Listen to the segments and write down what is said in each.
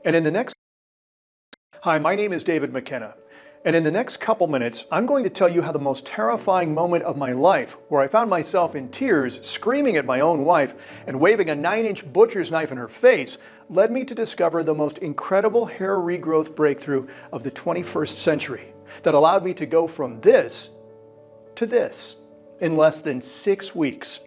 And in the next Hi, my name is David McKenna, and in the next couple minutes, I'm going to tell you how the most terrifying moment of my life, where I found myself in tears, screaming at my own wife, and waving a 9-inch butcher's knife in her face, led me to discover the most incredible hair regrowth breakthrough of the 21st century that allowed me to go from this to this in less than 6 weeks.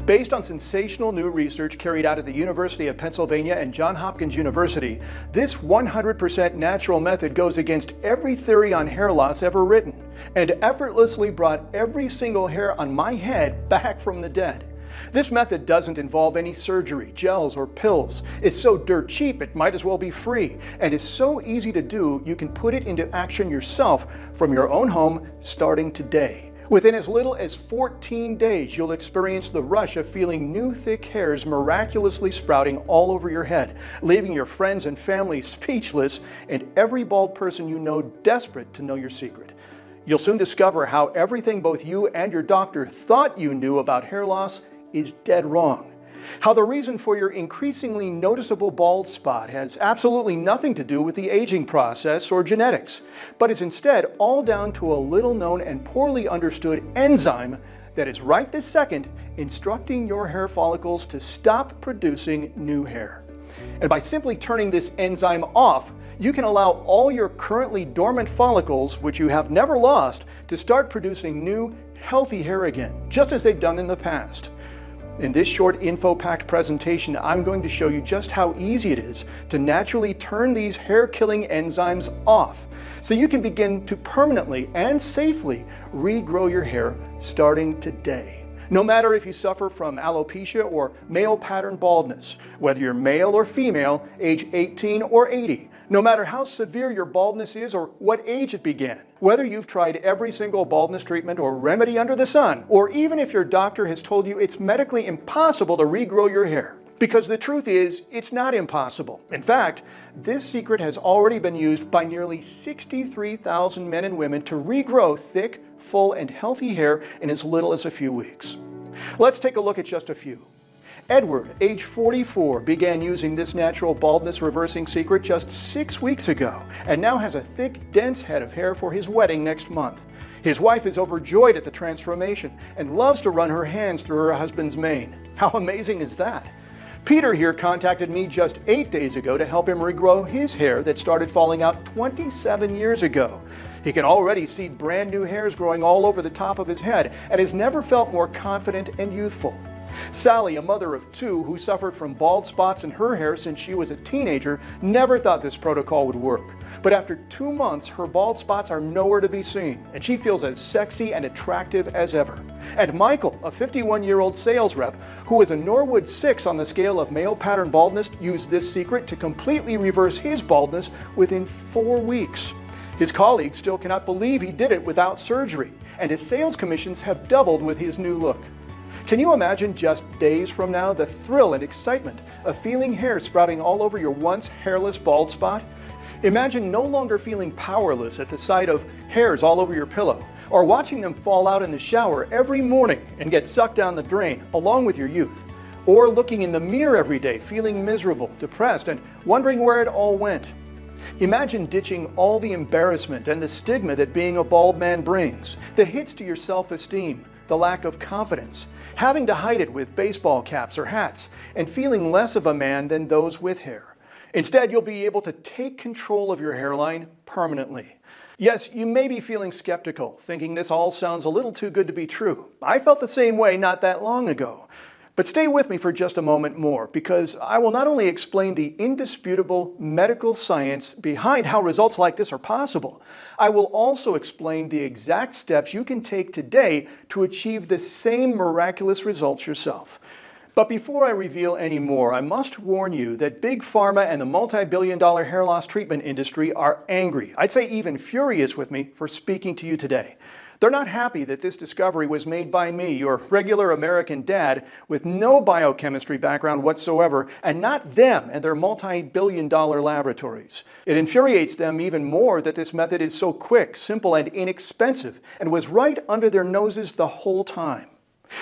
Based on sensational new research carried out at the University of Pennsylvania and Johns Hopkins University, this 100% natural method goes against every theory on hair loss ever written and effortlessly brought every single hair on my head back from the dead. This method doesn't involve any surgery, gels, or pills. It's so dirt cheap it might as well be free, and is so easy to do you can put it into action yourself from your own home starting today. Within as little as 14 days, you'll experience the rush of feeling new thick hairs miraculously sprouting all over your head, leaving your friends and family speechless and every bald person you know desperate to know your secret. You'll soon discover how everything both you and your doctor thought you knew about hair loss is dead wrong. How the reason for your increasingly noticeable bald spot has absolutely nothing to do with the aging process or genetics, but is instead all down to a little known and poorly understood enzyme that is right this second instructing your hair follicles to stop producing new hair. And by simply turning this enzyme off, you can allow all your currently dormant follicles, which you have never lost, to start producing new, healthy hair again, just as they've done in the past. In this short info-packed presentation, I'm going to show you just how easy it is to naturally turn these hair-killing enzymes off so you can begin to permanently and safely regrow your hair starting today. No matter if you suffer from alopecia or male pattern baldness, whether you're male or female, age 18 or 80, no matter how severe your baldness is or what age it began, whether you've tried every single baldness treatment or remedy under the sun, or even if your doctor has told you it's medically impossible to regrow your hair. Because the truth is, it's not impossible. In fact, this secret has already been used by nearly 63,000 men and women to regrow thick, full, and healthy hair in as little as a few weeks. Let's take a look at just a few. Edward, age 44, began using this natural baldness reversing secret just 6 weeks ago, and now has a thick, dense head of hair for his wedding next month. His wife is overjoyed at the transformation and loves to run her hands through her husband's mane. How amazing is that? Peter here contacted me just 8 days ago to help him regrow his hair that started falling out 27 years ago. He can already see brand new hairs growing all over the top of his head and has never felt more confident and youthful. Sally, a mother of 2 who suffered from bald spots in her hair since she was a teenager, never thought this protocol would work. But after 2 months, her bald spots are nowhere to be seen, and she feels as sexy and attractive as ever. And Michael, a 51-year-old sales rep who was a Norwood 6 on the scale of male pattern baldness, used this secret to completely reverse his baldness within 4 weeks. His colleagues still cannot believe he did it without surgery, and his sales commissions have doubled with his new look. Can you imagine just days from now the thrill and excitement of feeling hair sprouting all over your once hairless bald spot? Imagine no longer feeling powerless at the sight of hairs all over your pillow, or watching them fall out in the shower every morning and get sucked down the drain along with your youth, or looking in the mirror every day feeling miserable, depressed, and wondering where it all went. Imagine ditching all the embarrassment and the stigma that being a bald man brings, the hits to your self-esteem, the lack of confidence, having to hide it with baseball caps or hats, and feeling less of a man than those with hair. Instead, you'll be able to take control of your hairline permanently. Yes, you may be feeling skeptical, thinking this all sounds a little too good to be true. I felt the same way not that long ago. But stay with me for just a moment more, because I will not only explain the indisputable medical science behind how results like this are possible, I will also explain the exact steps you can take today to achieve the same miraculous results yourself. But before I reveal any more, I must warn you that Big Pharma and the multi-billion-dollar hair loss treatment industry are angry, I'd say even furious with me for speaking to you today. They're not happy that this discovery was made by me, your regular American dad, with no biochemistry background whatsoever, and not them and their multi-billion-dollar laboratories. It infuriates them even more that this method is so quick, simple, and inexpensive, and was right under their noses the whole time.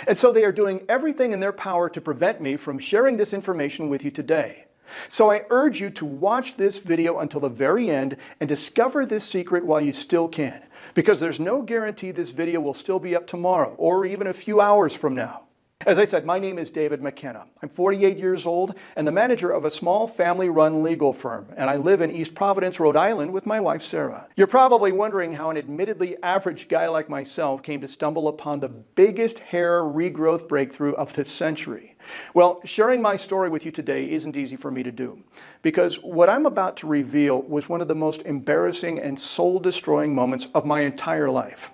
And so they are doing everything in their power to prevent me from sharing this information with you today. So I urge you to watch this video until the very end and discover this secret while you still can, because there's no guarantee this video will still be up tomorrow or even a few hours from now. As I said, my name is David McKenna. I'm 48 years old and the manager of a small family-run legal firm, and I live in East Providence, Rhode Island with my wife, Sarah. You're probably wondering how an admittedly average guy like myself came to stumble upon the biggest hair regrowth breakthrough of the century. Well, sharing my story with you today isn't easy for me to do, because what I'm about to reveal was one of the most embarrassing and soul-destroying moments of my entire life.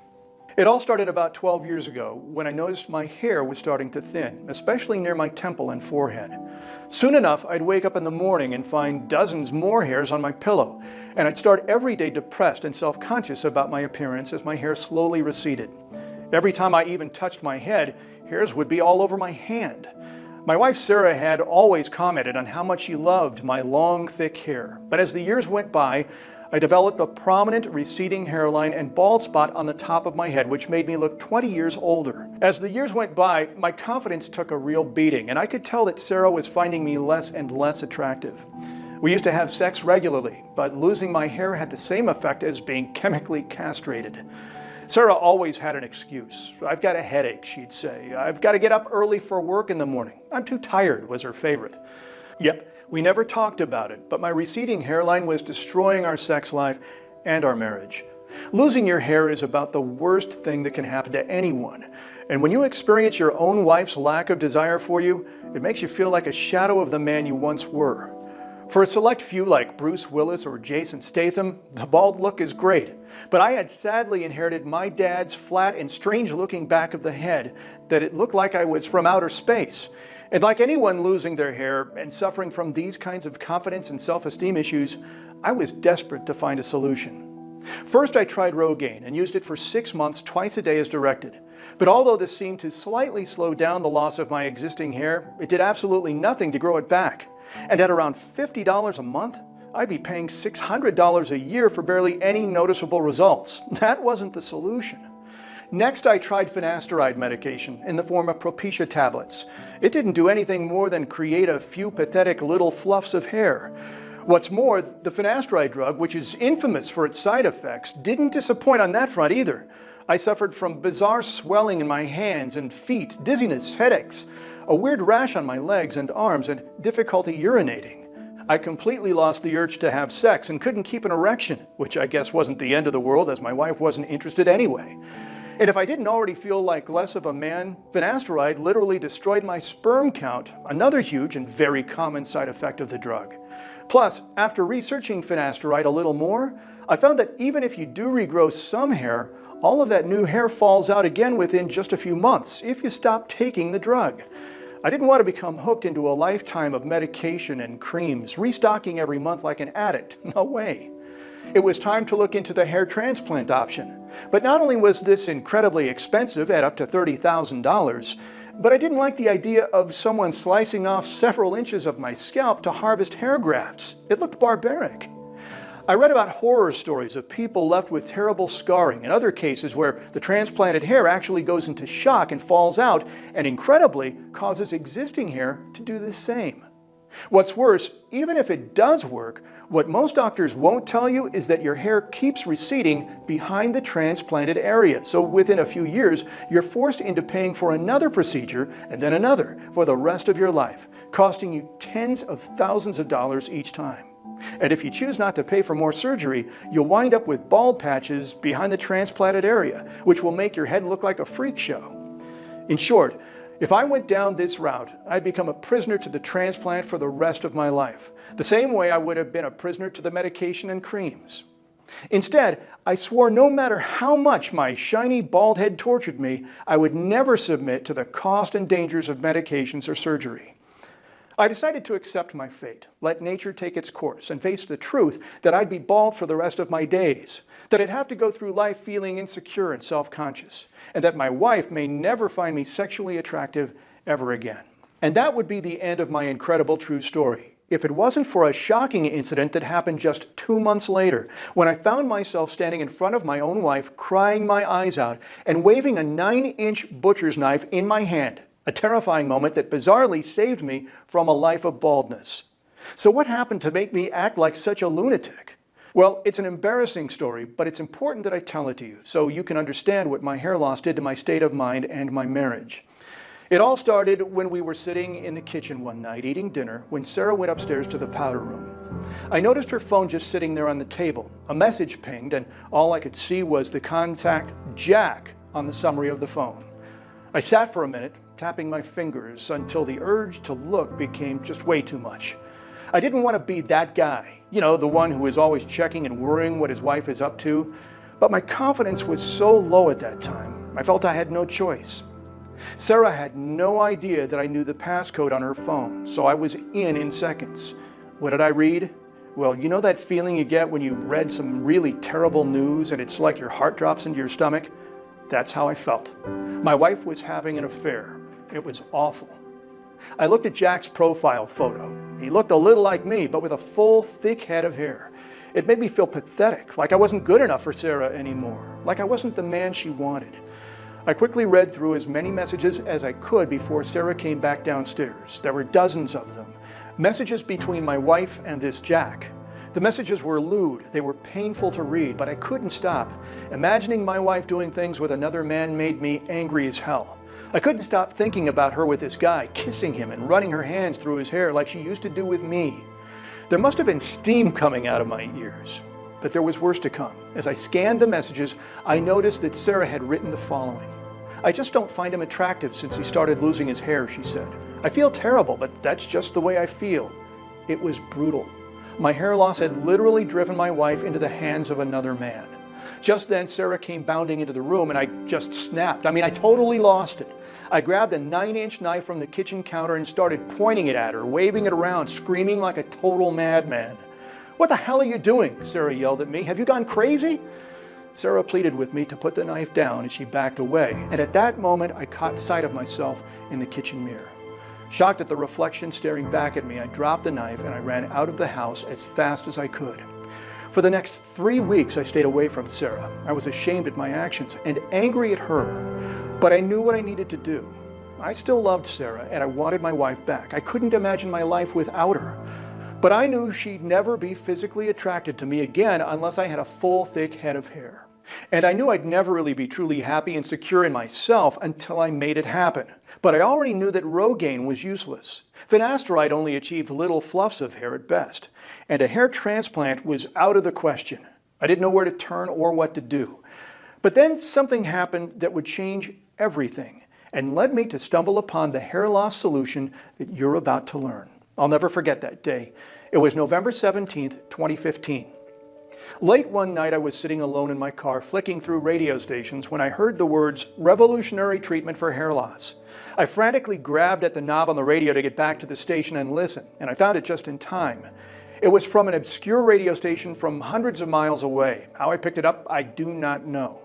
It all started about 12 years ago when I noticed my hair was starting to thin, especially near my temple and forehead. Soon enough, I'd wake up in the morning and find dozens more hairs on my pillow, and I'd start every day depressed and self-conscious about my appearance as my hair slowly receded. Every time I even touched my head, hairs would be all over my hand. My wife Sarah had always commented on how much she loved my long, thick hair, but as the years went by, I developed a prominent receding hairline and bald spot on the top of my head, which made me look 20 years older. As the years went by, my confidence took a real beating, and I could tell that Sarah was finding me less and less attractive. We used to have sex regularly, but losing my hair had the same effect as being chemically castrated. Sarah always had an excuse. I've got a headache, she'd say. I've got to get up early for work in the morning. I'm too tired, was her favorite. Yep. We never talked about it, but my receding hairline was destroying our sex life and our marriage. Losing your hair is about the worst thing that can happen to anyone. And when you experience your own wife's lack of desire for you, it makes you feel like a shadow of the man you once were. For a select few like Bruce Willis or Jason Statham, the bald look is great. But I had sadly inherited my dad's flat and strange-looking back of the head that it looked like I was from outer space. And like anyone losing their hair and suffering from these kinds of confidence and self-esteem issues, I was desperate to find a solution. First, I tried Rogaine and used it for 6 months, twice a day as directed. But although this seemed to slightly slow down the loss of my existing hair, it did absolutely nothing to grow it back. And at around $50 a month, I'd be paying $600 a year for barely any noticeable results. That wasn't the solution. Next, I tried finasteride medication in the form of Propecia tablets. It didn't do anything more than create a few pathetic little fluffs of hair. What's more, the finasteride drug, which is infamous for its side effects, didn't disappoint on that front either. I suffered from bizarre swelling in my hands and feet, dizziness, headaches, a weird rash on my legs and arms, and difficulty urinating. I completely lost the urge to have sex and couldn't keep an erection, which I guess wasn't the end of the world as my wife wasn't interested anyway. And if I didn't already feel like less of a man, finasteride literally destroyed my sperm count, another huge and very common side effect of the drug. Plus, after researching finasteride a little more, I found that even if you do regrow some hair, all of that new hair falls out again within just a few months if you stop taking the drug. I didn't want to become hooked into a lifetime of medication and creams, restocking every month like an addict. No way. It was time to look into the hair transplant option. But not only was this incredibly expensive at up to $30,000, but I didn't like the idea of someone slicing off several inches of my scalp to harvest hair grafts. It looked barbaric. I read about horror stories of people left with terrible scarring and other cases where the transplanted hair actually goes into shock and falls out, and incredibly causes existing hair to do the same. What's worse, even if it does work, what most doctors won't tell you is that your hair keeps receding behind the transplanted area. So within a few years, you're forced into paying for another procedure and then another for the rest of your life, costing you tens of thousands of dollars each time. And if you choose not to pay for more surgery, you'll wind up with bald patches behind the transplanted area, which will make your head look like a freak show. In short, if I went down this route, I'd become a prisoner to the transplant for the rest of my life, the same way I would have been a prisoner to the medication and creams. Instead, I swore no matter how much my shiny bald head tortured me, I would never submit to the cost and dangers of medications or surgery. I decided to accept my fate, let nature take its course, and face the truth that I'd be bald for the rest of my days, that I'd have to go through life feeling insecure and self-conscious, and that my wife may never find me sexually attractive ever again. And that would be the end of my incredible true story, if it wasn't for a shocking incident that happened just 2 months later, when I found myself standing in front of my own wife, crying my eyes out, and waving a 9-inch butcher's knife in my hand. A terrifying moment that bizarrely saved me from a life of baldness. So what happened to make me act like such a lunatic? Well, it's an embarrassing story, but it's important that I tell it to you so you can understand what my hair loss did to my state of mind and my marriage. It all started when we were sitting in the kitchen one night eating dinner when Sarah went upstairs to the powder room. I noticed her phone just sitting there on the table. A message pinged, and all I could see was the contact Jack on the summary of the phone. I sat for a minute, tapping my fingers until the urge to look became just way too much. I didn't want to be that guy, the one who is always checking and worrying what his wife is up to. But my confidence was so low at that time, I felt I had no choice. Sarah had no idea that I knew the passcode on her phone, so I was in seconds. What did I read? Well, you know that feeling you get when you read some really terrible news and it's like your heart drops into your stomach? That's how I felt. My wife was having an affair. It was awful. I looked at Jack's profile photo. He looked a little like me, but with a full, thick head of hair. It made me feel pathetic, like I wasn't good enough for Sarah anymore, like I wasn't the man she wanted. I quickly read through as many messages as I could before Sarah came back downstairs. There were dozens of them. Messages between my wife and this Jack. The messages were lewd. They were painful to read, but I couldn't stop. Imagining my wife doing things with another man made me angry as hell. I couldn't stop thinking about her with this guy, kissing him and running her hands through his hair like she used to do with me. There must have been steam coming out of my ears. But there was worse to come. As I scanned the messages, I noticed that Sarah had written the following. "I just don't find him attractive since he started losing his hair," she said. "I feel terrible, but that's just the way I feel." It was brutal. My hair loss had literally driven my wife into the hands of another man. Just then, Sarah came bounding into the room and I just snapped. I totally lost it. I grabbed a 9-inch knife from the kitchen counter and started pointing it at her, waving it around, screaming like a total madman. "What the hell are you doing?" Sarah yelled at me. "Have you gone crazy?" Sarah pleaded with me to put the knife down as she backed away, and at that moment I caught sight of myself in the kitchen mirror. Shocked at the reflection staring back at me, I dropped the knife and I ran out of the house as fast as I could. For the next 3 weeks I stayed away from Sarah. I was ashamed at my actions and angry at her, but I knew what I needed to do. I still loved Sarah and I wanted my wife back. I couldn't imagine my life without her. But I knew she'd never be physically attracted to me again unless I had a full, thick head of hair. And I knew I'd never really be truly happy and secure in myself until I made it happen. But I already knew that Rogaine was useless. Finasteride only achieved little fluffs of hair at best. And a hair transplant was out of the question. I didn't know where to turn or what to do. But then something happened that would change everything and led me to stumble upon the hair loss solution that you're about to learn. I'll never forget that day. It was November 17th, 2015. Late one night, I was sitting alone in my car, flicking through radio stations when I heard the words, "revolutionary treatment for hair loss." I frantically grabbed at the knob on the radio to get back to the station and listen, and I found it just in time. It was from an obscure radio station from hundreds of miles away. How I picked it up, I do not know.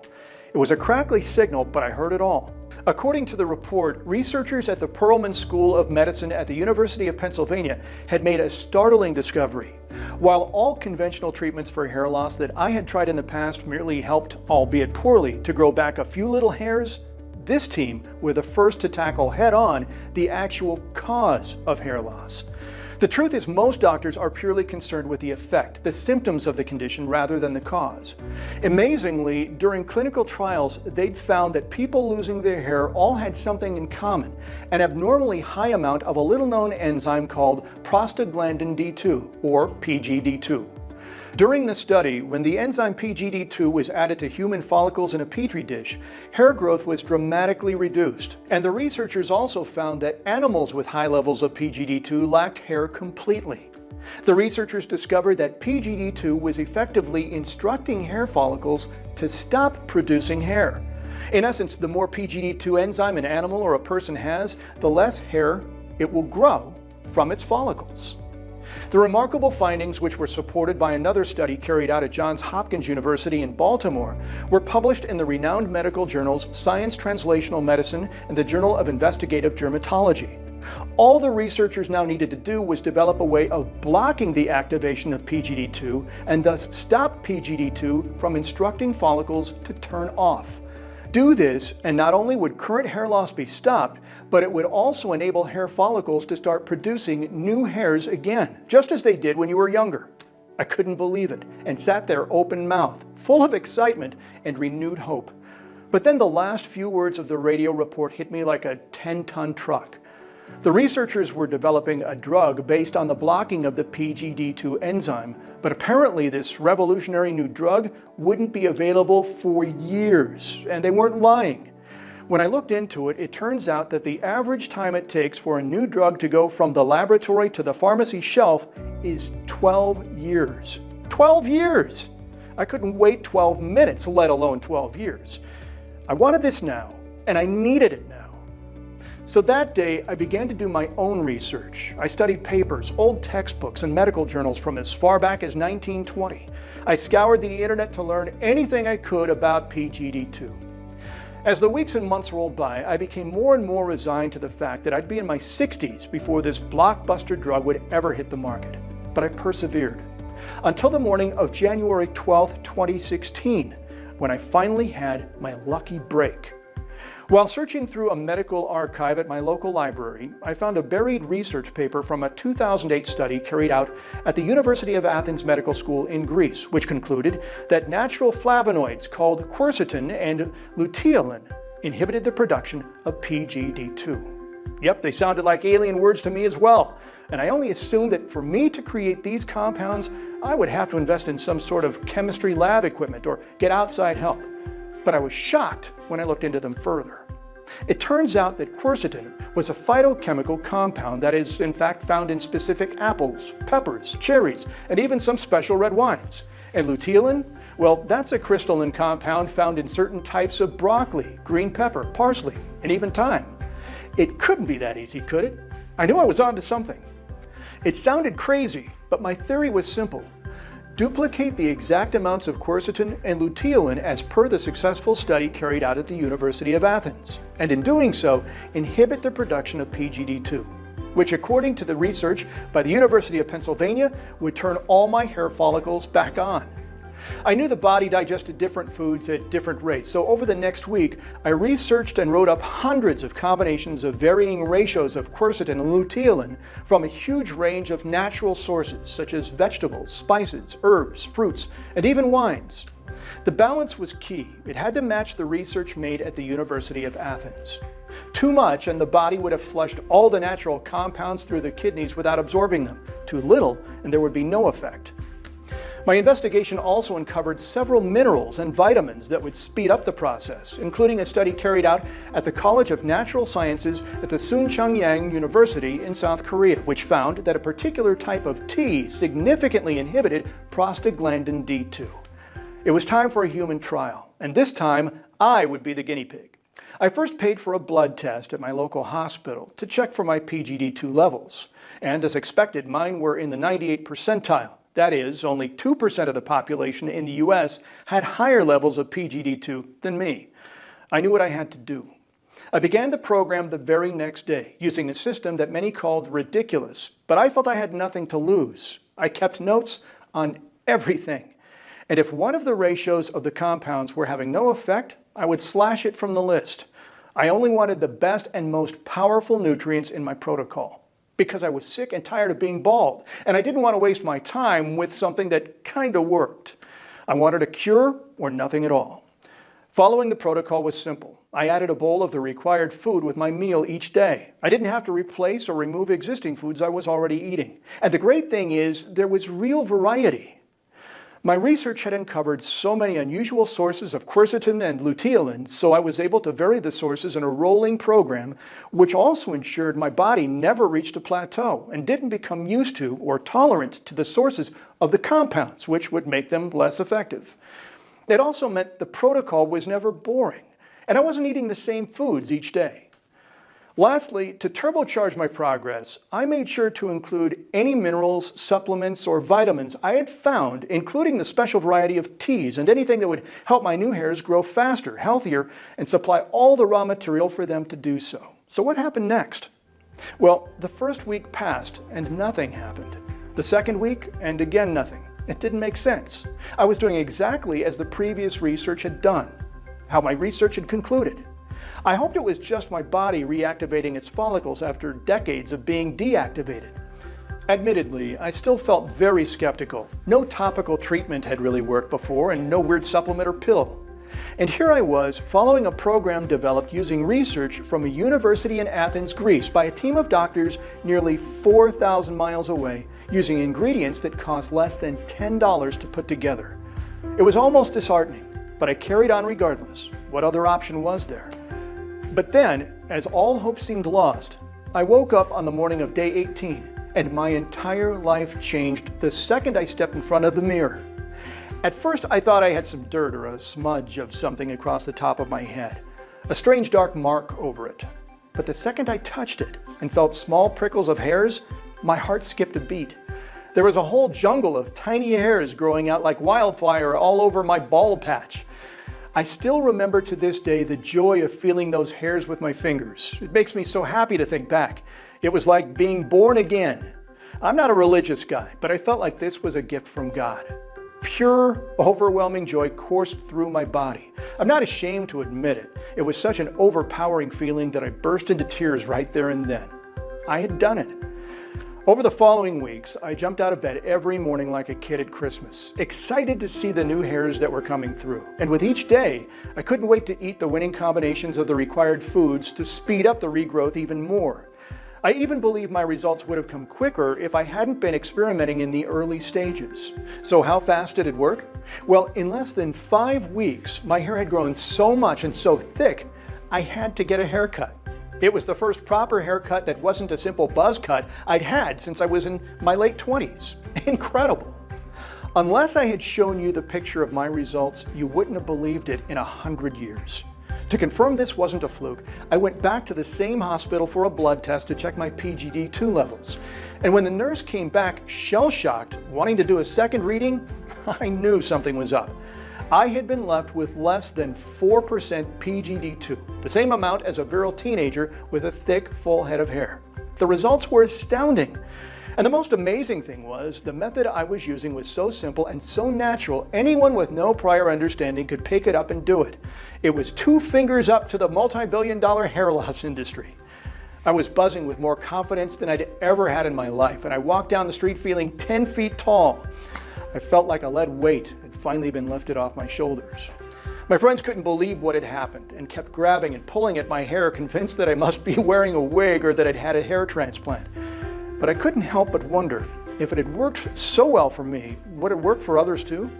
It was a crackly signal, but I heard it all. According to the report, researchers at the Perelman School of Medicine at the University of Pennsylvania had made a startling discovery. While all conventional treatments for hair loss that I had tried in the past merely helped, albeit poorly, to grow back a few little hairs, this team were the first to tackle head-on the actual cause of hair loss. The truth is most doctors are purely concerned with the effect, the symptoms of the condition rather than the cause. Amazingly, during clinical trials, they'd found that people losing their hair all had something in common, an abnormally high amount of a little-known enzyme called prostaglandin D2, or PGD2. During the study, when the enzyme PGD2 was added to human follicles in a petri dish, hair growth was dramatically reduced. And the researchers also found that animals with high levels of PGD2 lacked hair completely. The researchers discovered that PGD2 was effectively instructing hair follicles to stop producing hair. In essence, the more PGD2 enzyme an animal or a person has, the less hair it will grow from its follicles. The remarkable findings, which were supported by another study carried out at Johns Hopkins University in Baltimore, were published in the renowned medical journals Science Translational Medicine and the Journal of Investigative Dermatology. All the researchers now needed to do was develop a way of blocking the activation of PGD2 and thus stop PGD2 from instructing follicles to turn off. Do this, and not only would current hair loss be stopped, but it would also enable hair follicles to start producing new hairs again, just as they did when you were younger. I couldn't believe it, and sat there open-mouthed, full of excitement and renewed hope. But then the last few words of the radio report hit me like a 10-ton truck. The researchers were developing a drug based on the blocking of the PGD2 enzyme, but apparently this revolutionary new drug wouldn't be available for years, and they weren't lying. When I looked into it, it turns out that the average time it takes for a new drug to go from the laboratory to the pharmacy shelf is 12 years. 12 years! I couldn't wait 12 minutes, let alone 12 years. I wanted this now, and I needed it now. So that day, I began to do my own research. I studied papers, old textbooks, and medical journals from as far back as 1920. I scoured the internet to learn anything I could about PGD2. As the weeks and months rolled by, I became more and more resigned to the fact that I'd be in my 60s before this blockbuster drug would ever hit the market. But I persevered. Until the morning of January 12, 2016, when I finally had my lucky break. While searching through a medical archive at my local library, I found a buried research paper from a 2008 study carried out at the University of Athens Medical School in Greece, which concluded that natural flavonoids called quercetin and luteolin inhibited the production of PGD2. Yep, they sounded like alien words to me as well, and I only assumed that for me to create these compounds, I would have to invest in some sort of chemistry lab equipment or get outside help. But I was shocked when I looked into them further. It turns out that quercetin was a phytochemical compound that is in fact found in specific apples, peppers, cherries, and even some special red wines. And luteolin? Well, that's a crystalline compound found in certain types of broccoli, green pepper, parsley, and even thyme. It couldn't be that easy, could it? I knew I was onto something. It sounded crazy, but my theory was simple. Duplicate the exact amounts of quercetin and luteolin as per the successful study carried out at the University of Athens, and in doing so, inhibit the production of PGD2, which according to the research by the University of Pennsylvania would turn all my hair follicles back on. I knew the body digested different foods at different rates, so over the next week, I researched and wrote up hundreds of combinations of varying ratios of quercetin and luteolin from a huge range of natural sources, such as vegetables, spices, herbs, fruits, and even wines. The balance was key. It had to match the research made at the University of Athens. Too much, and the body would have flushed all the natural compounds through the kidneys without absorbing them. Too little, and there would be no effect. My investigation also uncovered several minerals and vitamins that would speed up the process, including a study carried out at the College of Natural Sciences at the Soonchungyang University in South Korea, which found that a particular type of tea significantly inhibited prostaglandin D2. It was time for a human trial, and this time I would be the guinea pig. I first paid for a blood test at my local hospital to check for my PGD2 levels, and as expected, mine were in the 98th percentile. That is, only 2% of the population in the US had higher levels of PGD2 than me. I knew what I had to do. I began the program the very next day, using a system that many called ridiculous, but I felt I had nothing to lose. I kept notes on everything. And if one of the ratios of the compounds were having no effect, I would slash it from the list. I only wanted the best and most powerful nutrients in my protocol, because I was sick and tired of being bald, and I didn't want to waste my time with something that kind of worked. I wanted a cure or nothing at all. Following the protocol was simple. I added a bowl of the required food with my meal each day. I didn't have to replace or remove existing foods I was already eating. And the great thing is, there was real variety. My research had uncovered so many unusual sources of quercetin and luteolin, so I was able to vary the sources in a rolling program, which also ensured my body never reached a plateau and didn't become used to or tolerant to the sources of the compounds, which would make them less effective. It also meant the protocol was never boring, and I wasn't eating the same foods each day. Lastly, to turbocharge my progress, I made sure to include any minerals, supplements, or vitamins I had found, including the special variety of teas and anything that would help my new hairs grow faster, healthier, and supply all the raw material for them to do so. So what happened next? Well, the first week passed and nothing happened. The second week, and again nothing. It didn't make sense. I was doing exactly as the previous research had done. how my research had concluded. I hoped it was just my body reactivating its follicles after decades of being deactivated. Admittedly, I still felt very skeptical. No topical treatment had really worked before, and no weird supplement or pill. And here I was, following a program developed using research from a university in Athens, Greece, by a team of doctors nearly 4,000 miles away, using ingredients that cost less than $10 to put together. It was almost disheartening, but I carried on regardless. What other option was there? But then, as all hope seemed lost, I woke up on the morning of day 18, and my entire life changed the second I stepped in front of the mirror. At first, I thought I had some dirt or a smudge of something across the top of my head, a strange dark mark over it. But the second I touched it and felt small prickles of hairs, my heart skipped a beat. There was a whole jungle of tiny hairs growing out like wildfire all over my bald patch. I still remember to this day the joy of feeling those hairs with my fingers. It makes me so happy to think back. It was like being born again. I'm not a religious guy, but I felt like this was a gift from God. Pure, overwhelming joy coursed through my body. I'm not ashamed to admit it. It was such an overpowering feeling that I burst into tears right there and then. I had done it. Over the following weeks, I jumped out of bed every morning like a kid at Christmas, excited to see the new hairs that were coming through. And with each day, I couldn't wait to eat the winning combinations of the required foods to speed up the regrowth even more. I even believe my results would have come quicker if I hadn't been experimenting in the early stages. So how fast did it work? Well, in less than 5 weeks, my hair had grown so much and so thick, I had to get a haircut. It was the first proper haircut that wasn't a simple buzz cut I'd had since I was in my late 20s. Incredible. Unless I had shown you the picture of my results, you wouldn't have believed it in 100 years. To confirm this wasn't a fluke, I went back to the same hospital for a blood test to check my PGD2 levels. And when the nurse came back shell-shocked, wanting to do a second reading, I knew something was up. I had been left with less than 4% PGD2, the same amount as a virile teenager with a thick, full head of hair. The results were astounding. And the most amazing thing was, the method I was using was so simple and so natural, anyone with no prior understanding could pick it up and do it. It was 2 fingers up to the multi-billion-dollar hair loss industry. I was buzzing with more confidence than I'd ever had in my life, and I walked down the street feeling 10 feet tall. I felt like a lead weight had finally been lifted off my shoulders. My friends couldn't believe what had happened and kept grabbing and pulling at my hair, convinced that I must be wearing a wig or that I'd had a hair transplant. But I couldn't help but wonder, if it had worked so well for me, would it work for others too?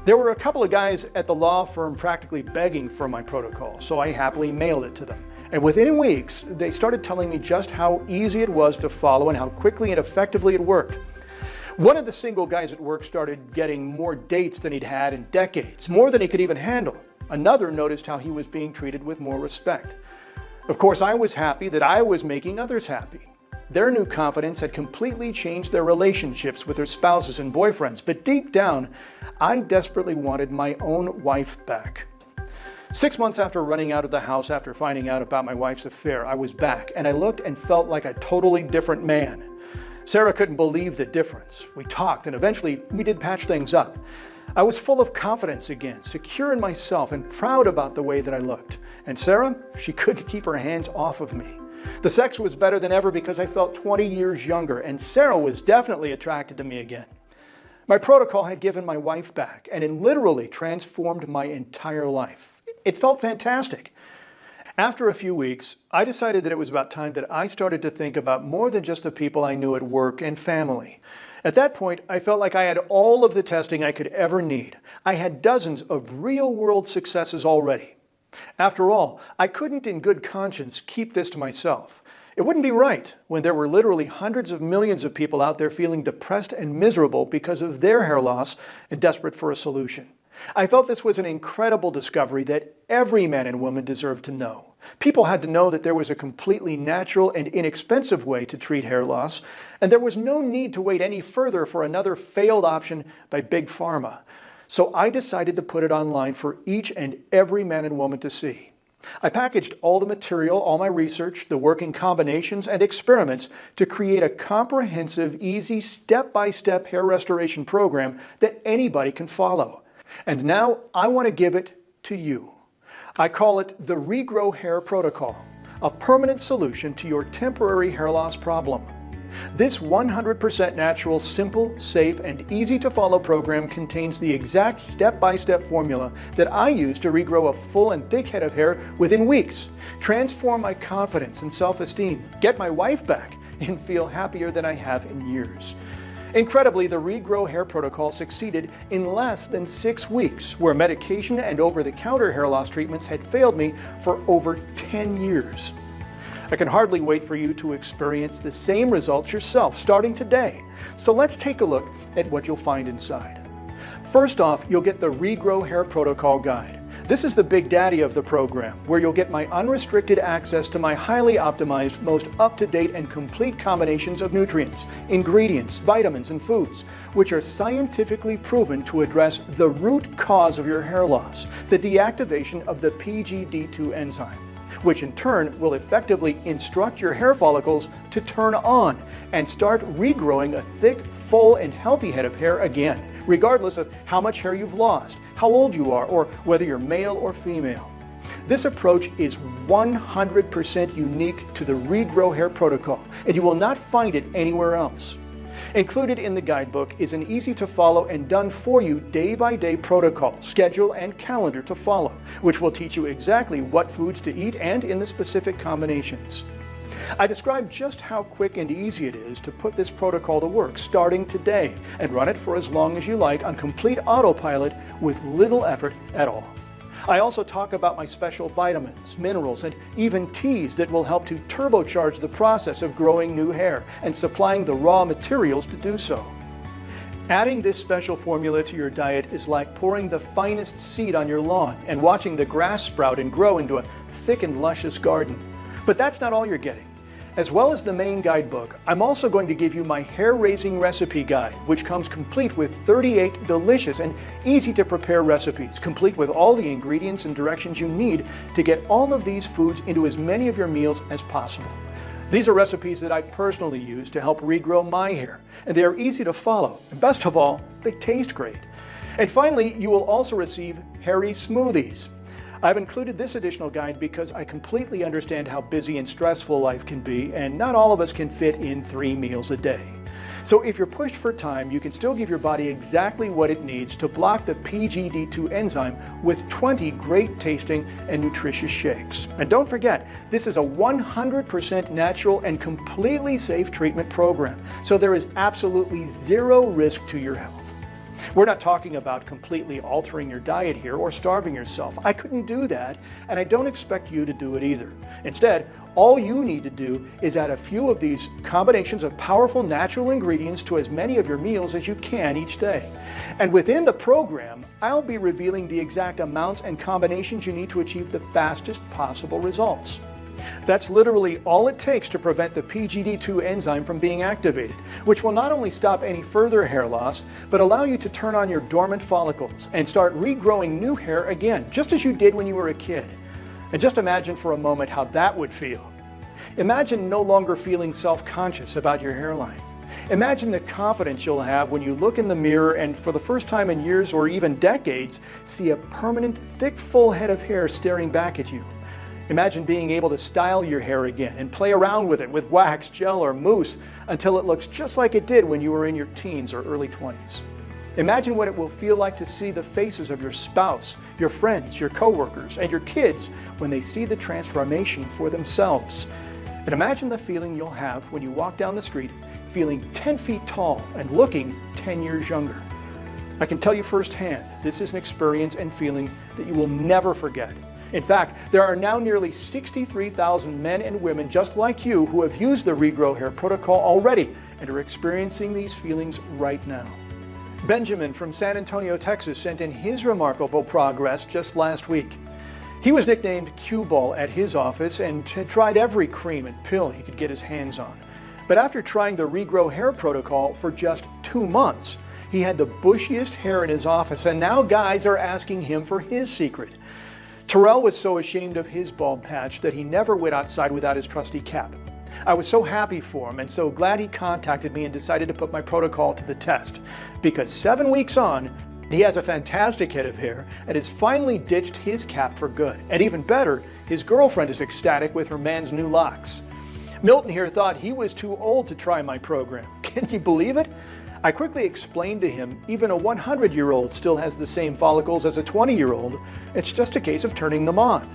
There were a couple of guys at the law firm practically begging for my protocol, so I happily mailed it to them. And within weeks, they started telling me just how easy it was to follow and how quickly and effectively it worked. One of the single guys at work started getting more dates than he'd had in decades, more than he could even handle. Another noticed how he was being treated with more respect. Of course, I was happy that I was making others happy. Their new confidence had completely changed their relationships with their spouses and boyfriends, but deep down, I desperately wanted my own wife back. 6 months after running out of the house after finding out about my wife's affair, I was back, and I looked and felt like a totally different man. Sarah couldn't believe the difference. We talked, and eventually we did patch things up. I was full of confidence again, secure in myself, and proud about the way that I looked. And Sarah, she couldn't keep her hands off of me. The sex was better than ever because I felt 20 years younger, and Sarah was definitely attracted to me again. My protocol had given my wife back, and it literally transformed my entire life. It felt fantastic. After a few weeks, I decided that it was about time that I started to think about more than just the people I knew at work and family. At that point, I felt like I had all of the testing I could ever need. I had dozens of real-world successes already. After all, I couldn't in good conscience keep this to myself. It wouldn't be right when there were literally hundreds of millions of people out there feeling depressed and miserable because of their hair loss and desperate for a solution. I felt this was an incredible discovery that every man and woman deserved to know. People had to know that there was a completely natural and inexpensive way to treat hair loss, and there was no need to wait any further for another failed option by Big Pharma. So I decided to put it online for each and every man and woman to see. I packaged all the material, all my research, the working combinations, and experiments to create a comprehensive, easy, step-by-step hair restoration program that anybody can follow. And now I want to give it to you. I call it the Regrow Hair Protocol, a permanent solution to your temporary hair loss problem. This 100% natural, simple, safe, and easy-to-follow program contains the exact step-by-step formula that I use to regrow a full and thick head of hair within weeks, transform my confidence and self-esteem, get my wife back, and feel happier than I have in years. Incredibly, the Regrow Hair Protocol succeeded in less than 6 weeks, where medication and over-the-counter hair loss treatments had failed me for over 10 years. I can hardly wait for you to experience the same results yourself starting today. So let's take a look at what you'll find inside. First off, you'll get the Regrow Hair Protocol Guide. This is the big daddy of the program, where you'll get my unrestricted access to my highly optimized, most up-to-date and complete combinations of nutrients, ingredients, vitamins, and foods, which are scientifically proven to address the root cause of your hair loss, the deactivation of the PGD2 enzyme, which in turn will effectively instruct your hair follicles to turn on and start regrowing a thick, full, and healthy head of hair again, regardless of how much hair you've lost, how old you are, or whether you're male or female. This approach is 100% unique to the Regrow Hair Protocol, and you will not find it anywhere else. Included in the guidebook is an easy-to-follow and done-for-you day-by-day protocol, schedule, and calendar to follow, which will teach you exactly what foods to eat and in the specific combinations. I describe just how quick and easy it is to put this protocol to work starting today and run it for as long as you like on complete autopilot with little effort at all. I also talk about my special vitamins, minerals, and even teas that will help to turbocharge the process of growing new hair and supplying the raw materials to do so. Adding this special formula to your diet is like pouring the finest seed on your lawn and watching the grass sprout and grow into a thick and luscious garden. But that's not all you're getting. As well as the main guidebook, I'm also going to give you my hair-raising recipe guide, which comes complete with 38 delicious and easy-to-prepare recipes, complete with all the ingredients and directions you need to get all of these foods into as many of your meals as possible. These are recipes that I personally use to help regrow my hair, and they are easy to follow, and best of all, they taste great. And finally, you will also receive hairy smoothies. I've included this additional guide because I completely understand how busy and stressful life can be, and not all of us can fit in 3 meals a day. So if you're pushed for time, you can still give your body exactly what it needs to block the PGD2 enzyme with 20 great tasting and nutritious shakes. And don't forget, this is a 100% natural and completely safe treatment program, so there is absolutely zero risk to your health. We're not talking about completely altering your diet here or starving yourself. I couldn't do that, and I don't expect you to do it either. Instead, all you need to do is add a few of these combinations of powerful natural ingredients to as many of your meals as you can each day. And within the program, I'll be revealing the exact amounts and combinations you need to achieve the fastest possible results. That's literally all it takes to prevent the PGD2 enzyme from being activated, which will not only stop any further hair loss, but allow you to turn on your dormant follicles and start regrowing new hair again, just as you did when you were a kid. And just imagine for a moment how that would feel. Imagine no longer feeling self-conscious about your hairline. Imagine the confidence you'll have when you look in the mirror and for the first time in years or even decades, see a permanent, thick, full head of hair staring back at you. Imagine being able to style your hair again and play around with it with wax, gel, or mousse until it looks just like it did when you were in your teens or early 20s. Imagine what it will feel like to see the faces of your spouse, your friends, your coworkers, and your kids when they see the transformation for themselves. And imagine the feeling you'll have when you walk down the street feeling 10 feet tall and looking 10 years younger. I can tell you firsthand, this is an experience and feeling that you will never forget. In fact, there are now nearly 63,000 men and women just like you who have used the Regrow Hair Protocol already and are experiencing these feelings right now. Benjamin from San Antonio, Texas sent in his remarkable progress just last week. He was nicknamed Cue Ball at his office and had tried every cream and pill he could get his hands on. But after trying the Regrow Hair Protocol for just 2 months, he had the bushiest hair in his office, and now guys are asking him for his secret. Terrell was so ashamed of his bald patch that he never went outside without his trusty cap. I was so happy for him and so glad he contacted me and decided to put my protocol to the test, because 7 weeks on, He has a fantastic head of hair and has finally ditched his cap for good. And even better, his girlfriend is ecstatic with her man's new locks. Milton here thought he was too old to try my program. Can you believe it? I quickly explained to him even a 100-year-old still has the same follicles as a 20-year-old. It's just a case of turning them on.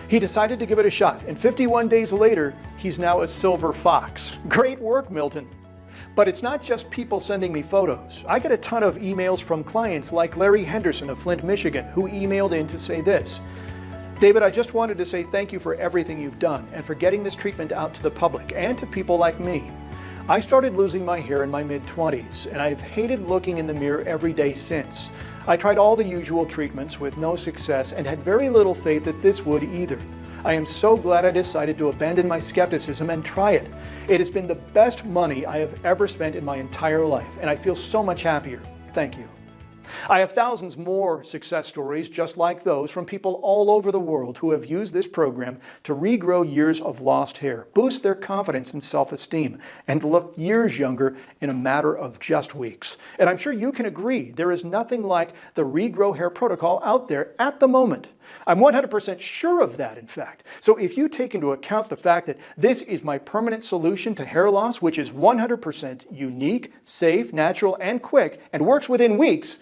He decided to give it a shot, and 51 days later, he's now a silver fox. Great work, Milton. But it's not just people sending me photos. I get a ton of emails from clients like Larry Henderson of Flint, Michigan, who emailed in to say this: David, I just wanted to say thank you for everything you've done and for getting this treatment out to the public and to people like me. I started losing my hair in my mid-20s, and I've hated looking in the mirror every day since. I tried all the usual treatments with no success and had very little faith that this would either. I am so glad I decided to abandon my skepticism and try it. It has been the best money I have ever spent in my entire life, and I feel so much happier. Thank you. I have thousands more success stories just like those from people all over the world who have used this program to regrow years of lost hair, boost their confidence and self-esteem, and look years younger in a matter of just weeks. And I'm sure you can agree there is nothing like the Regrow Hair Protocol out there at the moment. I'm 100% sure of that, in fact. So if you take into account the fact that this is my permanent solution to hair loss, which is 100% unique, safe, natural, and quick, and works within weeks,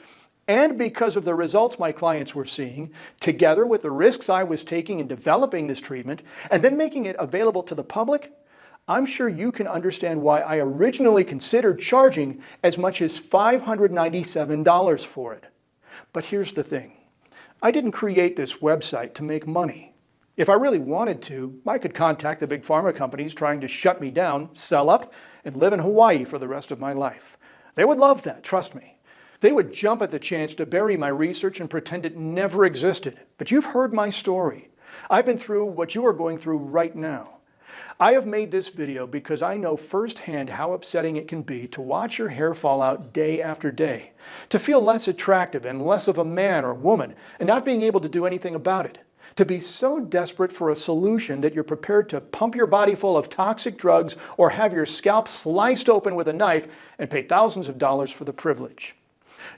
and because of the results my clients were seeing, together with the risks I was taking in developing this treatment, and then making it available to the public, I'm sure you can understand why I originally considered charging as much as $597 for it. But here's the thing. I didn't create this website to make money. If I really wanted to, I could contact the big pharma companies trying to shut me down, sell up, and live in Hawaii for the rest of my life. They would love that, trust me. They would jump at the chance to bury my research and pretend it never existed. But you've heard my story. I've been through what you are going through right now. I have made this video because I know firsthand how upsetting it can be to watch your hair fall out day after day, to feel less attractive and less of a man or woman, and not being able to do anything about it, to be so desperate for a solution that you're prepared to pump your body full of toxic drugs or have your scalp sliced open with a knife and pay thousands of dollars for the privilege.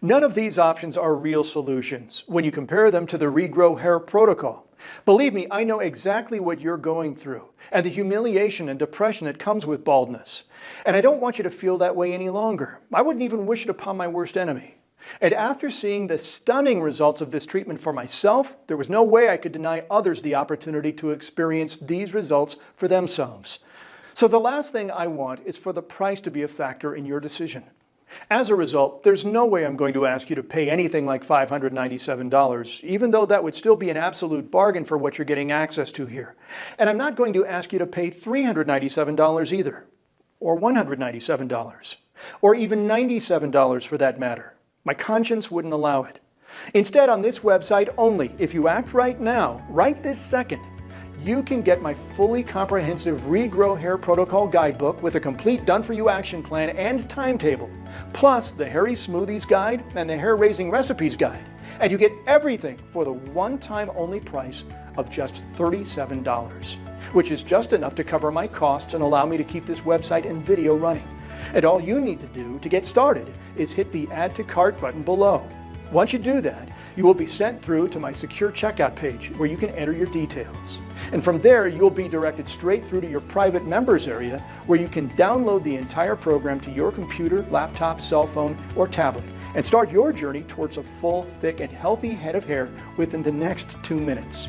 None of these options are real solutions when you compare them to the Regrow Hair Protocol. Believe me, I know exactly what you're going through and the humiliation and depression that comes with baldness. And I don't want you to feel that way any longer. I wouldn't even wish it upon my worst enemy. And after seeing the stunning results of this treatment for myself, there was no way I could deny others the opportunity to experience these results for themselves. So the last thing I want is for the price to be a factor in your decision. As a result, there's no way I'm going to ask you to pay anything like $597, even though that would still be an absolute bargain for what you're getting access to here. And I'm not going to ask you to pay $397 either, or $197, or even $97 for that matter. My conscience wouldn't allow it. Instead, on this website only, if you act right now, right this second, you can get my fully comprehensive Regrow Hair Protocol guidebook with a complete done-for-you action plan and timetable, plus the Hairy Smoothies Guide and the Hair Raising Recipes Guide. And you get everything for the one-time only price of just $37, which is just enough to cover my costs and allow me to keep this website and video running. And all you need to do to get started is hit the Add to Cart button below. Once you do that, you will be sent through to my secure checkout page where you can enter your details. And from there, you'll be directed straight through to your private members area where you can download the entire program to your computer, laptop, cell phone, or tablet and start your journey towards a full, thick, and healthy head of hair within the next 2 minutes.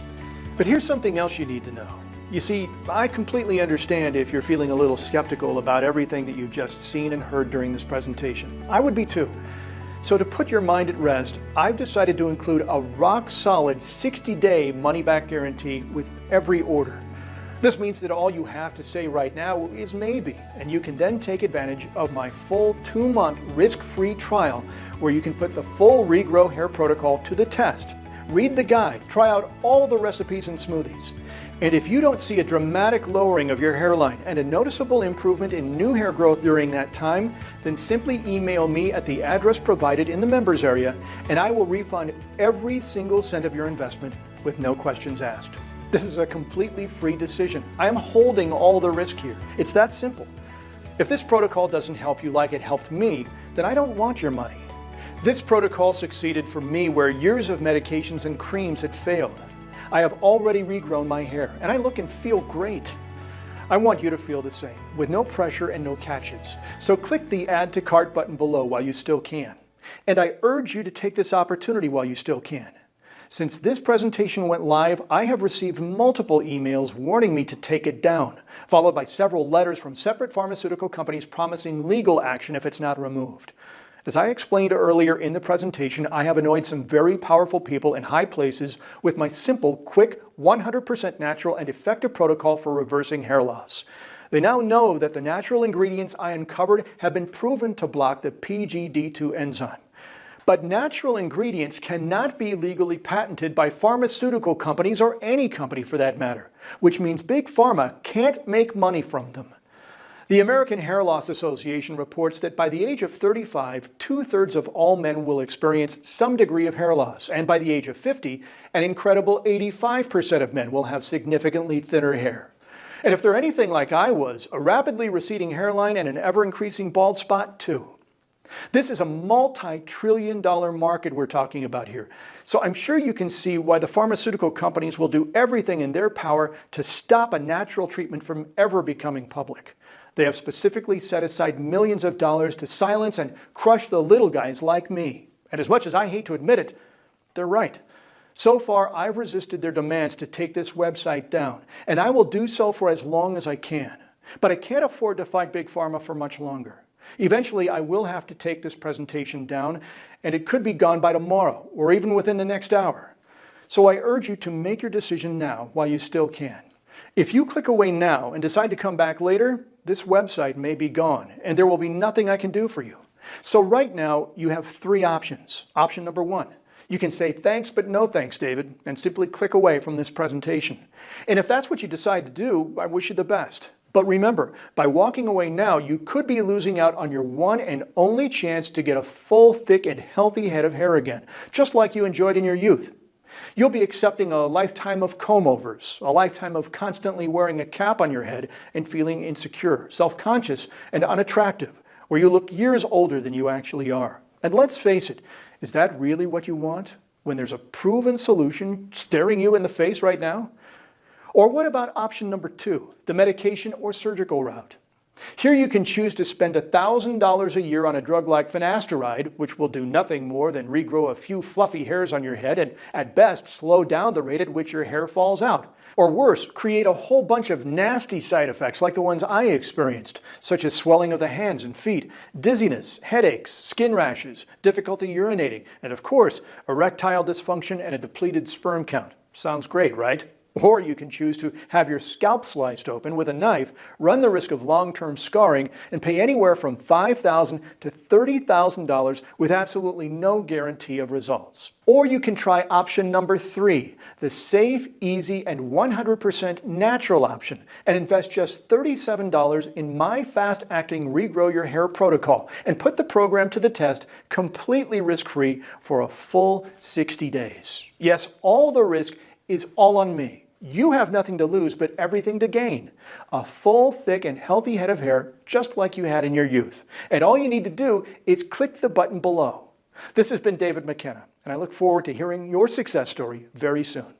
But here's something else you need to know. You see, I completely understand if you're feeling a little skeptical about everything that you've just seen and heard during this presentation. I would be too. So to put your mind at rest, I've decided to include a rock-solid 60-day money-back guarantee with every order. This means that all you have to say right now is maybe, and you can then take advantage of my full 2-month risk-free trial where you can put the full Regrow Hair Protocol to the test, read the guide, try out all the recipes and smoothies. And if you don't see a dramatic lowering of your hairline and a noticeable improvement in new hair growth during that time, then simply email me at the address provided in the members area and I will refund every single cent of your investment with no questions asked. This is a completely free decision. I am holding all the risk here. It's that simple. If this protocol doesn't help you like it helped me, then I don't want your money. This protocol succeeded for me where years of medications and creams had failed. I have already regrown my hair and I look and feel great. I want you to feel the same, with no pressure and no catches. So click the Add to Cart button below while you still can. And I urge you to take this opportunity while you still can. Since this presentation went live, I have received multiple emails warning me to take it down, followed by several letters from separate pharmaceutical companies promising legal action if it's not removed. As I explained earlier in the presentation, I have annoyed some very powerful people in high places with my simple, quick, 100% natural and effective protocol for reversing hair loss. They now know that the natural ingredients I uncovered have been proven to block the PGD2 enzyme. But natural ingredients cannot be legally patented by pharmaceutical companies or any company for that matter, which means Big Pharma can't make money from them. The American Hair Loss Association reports that by the age of 35, 2/3 of all men will experience some degree of hair loss, and by the age of 50, an incredible 85% of men will have significantly thinner hair. And if they're anything like I was, a rapidly receding hairline and an ever-increasing bald spot too. This is a multi-trillion-dollar market we're talking about here. So I'm sure you can see why the pharmaceutical companies will do everything in their power to stop a natural treatment from ever becoming public. They have specifically set aside millions of dollars to silence and crush the little guys like me. And as much as I hate to admit it, they're right. So far, I've resisted their demands to take this website down, and I will do so for as long as I can. But I can't afford to fight Big Pharma for much longer. Eventually, I will have to take this presentation down, and it could be gone by tomorrow, or even within the next hour. So I urge you to make your decision now while you still can. If you click away now and decide to come back later, this website may be gone, and there will be nothing I can do for you. So right now, you have 3 options. Option number 1, you can say thanks but no thanks, David, and simply click away from this presentation. And if that's what you decide to do, I wish you the best. But remember, by walking away now, you could be losing out on your one and only chance to get a full, thick, and healthy head of hair again, just like you enjoyed in your youth. You'll be accepting a lifetime of comb-overs, a lifetime of constantly wearing a cap on your head and feeling insecure, self-conscious, and unattractive, where you look years older than you actually are. And let's face it, is that really what you want when there's a proven solution staring you in the face right now? Or what about option number 2, the medication or surgical route? Here you can choose to spend $1,000 a year on a drug like finasteride, which will do nothing more than regrow a few fluffy hairs on your head and at best slow down the rate at which your hair falls out. Or worse, create a whole bunch of nasty side effects like the ones I experienced, such as swelling of the hands and feet, dizziness, headaches, skin rashes, difficulty urinating, and of course, erectile dysfunction and a depleted sperm count. Sounds great, right? Or you can choose to have your scalp sliced open with a knife, run the risk of long-term scarring, and pay anywhere from $5,000 to $30,000 with absolutely no guarantee of results. Or you can try option number 3, the safe, easy, and 100% natural option, and invest just $37 in my fast-acting Regrow Your Hair Protocol and put the program to the test completely risk-free for a full 60 days. Yes, all the risk is all on me. You have nothing to lose but everything to gain. A full, thick, and healthy head of hair just like you had in your youth. And all you need to do is click the button below. This has been David McKenna, and I look forward to hearing your success story very soon.